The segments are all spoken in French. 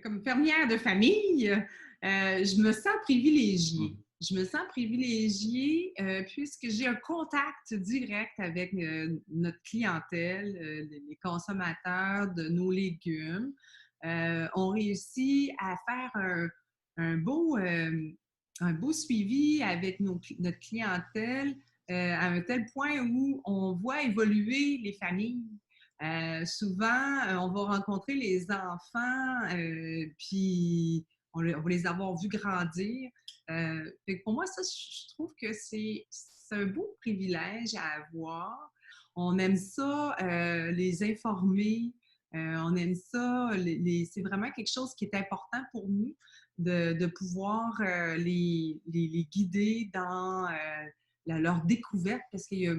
Comme fermière de famille, je me sens privilégiée. Je me sens privilégiée puisque j'ai un contact direct avec notre clientèle, les consommateurs de nos légumes. On réussit à faire un beau suivi avec notre clientèle à un tel point où on voit évoluer les familles. Souvent, on va rencontrer les enfants, puis on va les avoir vus grandir. Fait que pour moi, ça, je trouve que c'est un beau privilège à avoir. On aime ça, les informer. On aime ça. C'est vraiment quelque chose qui est important pour nous de pouvoir les guider dans leur découverte, parce qu'il y a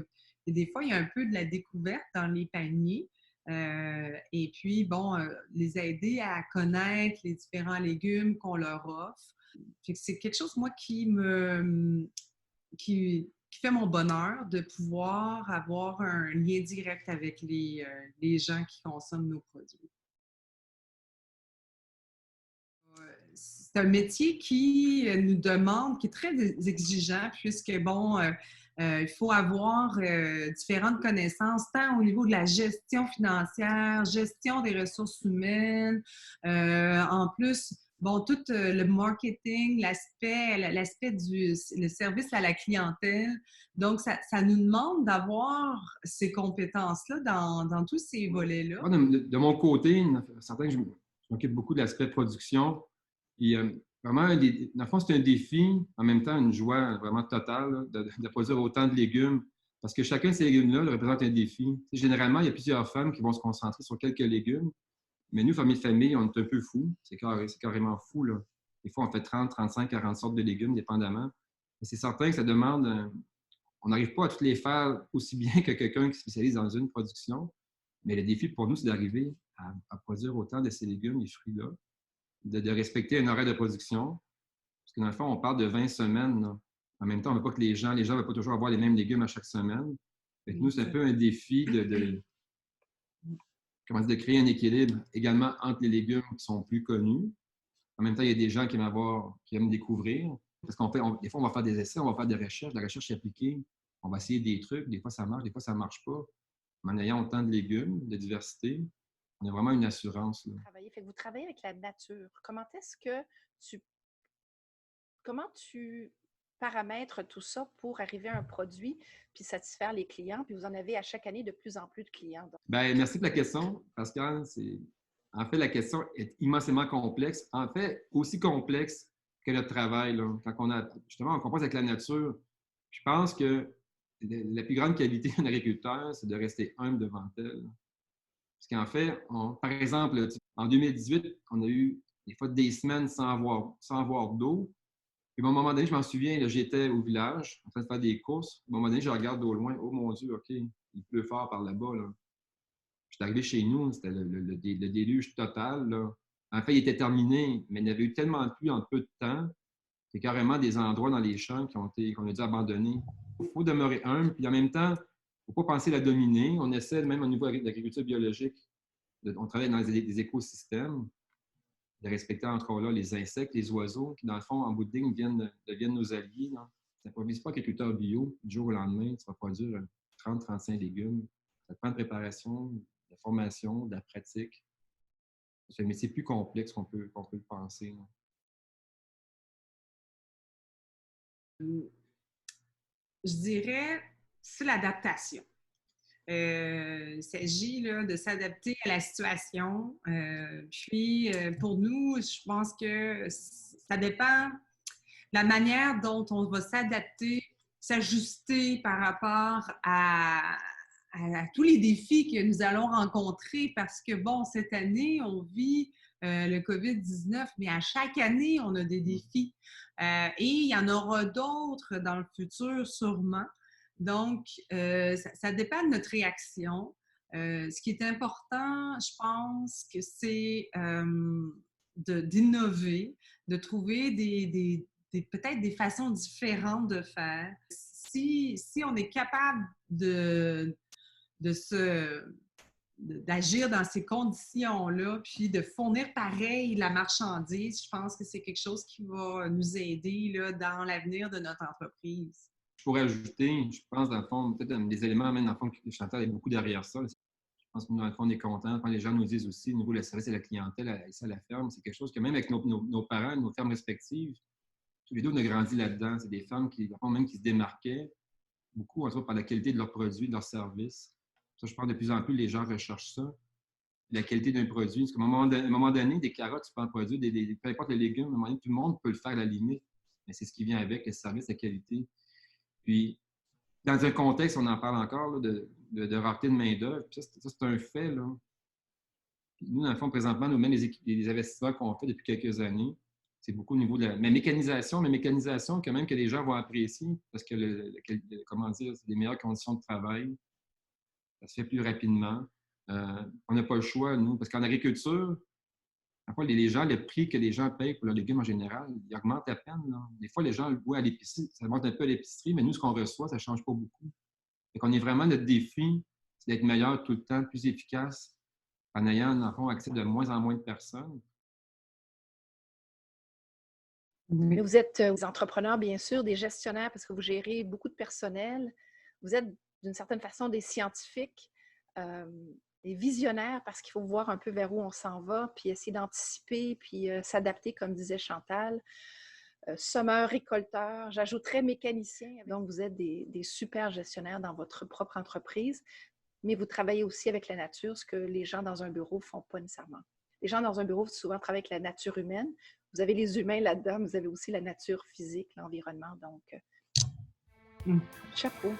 des fois, il y a un peu de la découverte dans les paniers. Et puis, bon, les aider à connaître les différents légumes qu'on leur offre. C'est quelque chose, moi, qui fait mon bonheur de pouvoir avoir un lien direct avec les gens qui consomment nos produits. C'est un métier qui nous demande, qui est très exigeant, puisque, bon, il faut avoir différentes connaissances, tant au niveau de la gestion financière, gestion des ressources humaines, en plus, bon, tout le marketing, l'aspect le service à la clientèle. Donc, ça nous demande d'avoir ces compétences-là dans tous ces volets-là. Moi, de mon côté, certain que je m'occupe beaucoup de l'aspect production. Et vraiment, dans le fond, c'est un défi, en même temps, une joie vraiment totale là, de produire autant de légumes. Parce que chacun de ces légumes-là représente un défi. Généralement, il y a plusieurs femmes qui vont se concentrer sur quelques légumes. Mais nous, famille de famille, on est un peu fous. C'est carrément fou, là. Des fois, on fait 30, 35, 40 sortes de légumes, dépendamment. Et c'est certain que ça demande. On n'arrive pas à toutes les faire aussi bien que quelqu'un qui spécialise dans une production. Mais le défi pour nous, c'est d'arriver à produire autant de ces légumes et fruits-là, de respecter un horaire de production. Parce que dans le fond, on parle de 20 semaines. Là. En même temps, on ne veut pas que les gens ne veulent pas toujours avoir les mêmes légumes à chaque semaine. Fait que nous, c'est un peu un défi de créer un équilibre également entre les légumes qui sont plus connus. En même temps, il y a des gens qui aiment découvrir. Parce des fois, on va faire des essais, on va faire des recherches, de la recherche appliquée. On va essayer des trucs. Des fois, ça marche, des fois, ça ne marche pas. Mais en ayant autant de légumes, de diversité, on a vraiment une assurance. Là. Vous travaillez avec la nature. Comment tu paramètres tout ça pour arriver à un produit puis satisfaire les clients? Puis vous en avez à chaque année de plus en plus de clients. Bien, merci pour la question, Pascal. En fait, la question est immensément complexe. En fait, aussi complexe que notre travail. Là. Quand on compose avec la nature, je pense que la plus grande qualité d'un agriculteur, c'est de rester humble devant elle. Parce qu'en fait, par exemple, en 2018, on a eu des fois des semaines sans avoir d'eau. Puis à un moment donné, je m'en souviens, là, j'étais au village en train de faire des courses. À un moment donné, je regarde au loin. Oh mon Dieu, OK, il pleut fort par là-bas. Là. Je suis arrivé chez nous, c'était le déluge total. Là. En fait, il était terminé, mais il y avait eu tellement de pluie en peu de temps. C'est carrément des endroits dans les champs qu'on a dû abandonner. Il faut demeurer humble, puis en même temps, il ne faut pas penser la dominer. On essaie, même au niveau de l'agriculture biologique, on travaille dans des écosystèmes, de respecter encore là les insectes, les oiseaux, qui dans le fond, en bout de ligne, deviennent nos alliés. Là. Ça ne provise pas agriculteur bio, du jour au lendemain, tu vas produire 30-35 légumes. Ça te prend de préparation, de la formation, de la pratique. C'est un métier plus complexe qu'on peut le penser. Là. Je dirais, c'est l'adaptation. Il s'agit là, de s'adapter à la situation. Puis, pour nous, je pense que ça dépend de la manière dont on va s'adapter, s'ajuster par rapport à tous les défis que nous allons rencontrer parce que, bon, cette année, on vit le COVID-19, mais à chaque année, on a des défis. Et il y en aura d'autres dans le futur, sûrement. Donc, ça dépend de notre réaction. Ce qui est important, je pense que c'est d'innover, de trouver peut-être des façons différentes de faire. Si on est capable de se d'agir dans ces conditions-là, puis de fournir pareil la marchandise, je pense que c'est quelque chose qui va nous aider là, dans l'avenir de notre entreprise. Je pourrais ajouter, je pense, dans le fond, peut-être des éléments, même dans le fond, que Chantal est beaucoup derrière ça. Je pense que nous, dans le fond, on est contents. Quand les gens nous disent aussi, au niveau du service à la clientèle, ici à la ferme, c'est quelque chose que même avec nos parents, nos fermes respectives, tous les deux, on a grandi là-dedans. C'est des femmes qui, dans le fond, même qui se démarquaient beaucoup, en tout cas, par la qualité de leurs produits, de leurs services. Ça, je pense de plus en plus, les gens recherchent ça. La qualité d'un produit. Parce qu'à un moment donné, des carottes, tu peux en produire, peu importe les légumes, à un moment donné, tout le monde peut le faire à la limite. Mais c'est ce qui vient avec, le service, la qualité. Puis, dans un contexte, on en parle encore, là, de rareté de main-d'œuvre. Ça, c'est un fait. Là. Puis nous, dans le fond, présentement, nous-mêmes, les investissements qu'on fait depuis quelques années, c'est beaucoup au niveau de la mécanisation, quand même, que les gens vont apprécier parce que, comment dire, c'est des meilleures conditions de travail. Ça se fait plus rapidement. On n'a pas le choix, nous, parce qu'en agriculture, parfois, les gens, le prix que les gens payent pour leurs légumes en général, il augmente à peine. Là. Des fois, les gens le voient à l'épicerie, ça monte un peu à l'épicerie, mais nous, ce qu'on reçoit, ça ne change pas beaucoup. Fait qu'on est vraiment, notre défi, c'est d'être meilleur tout le temps, plus efficace, en ayant, dans le fond, accès de moins en moins de personnes. Mais vous êtes des entrepreneurs, bien sûr, des gestionnaires, parce que vous gérez beaucoup de personnel. Vous êtes, d'une certaine façon, des scientifiques, des visionnaires, parce qu'il faut voir un peu vers où on s'en va, puis essayer d'anticiper, puis s'adapter, comme disait Chantal. Semeurs, récolteurs, j'ajouterais mécaniciens. Donc, vous êtes des super gestionnaires dans votre propre entreprise, mais vous travaillez aussi avec la nature, ce que les gens dans un bureau ne font pas nécessairement. Les gens dans un bureau souvent travaillent avec la nature humaine. Vous avez les humains là-dedans, mais vous avez aussi la nature physique, l'environnement. Donc, chapeau.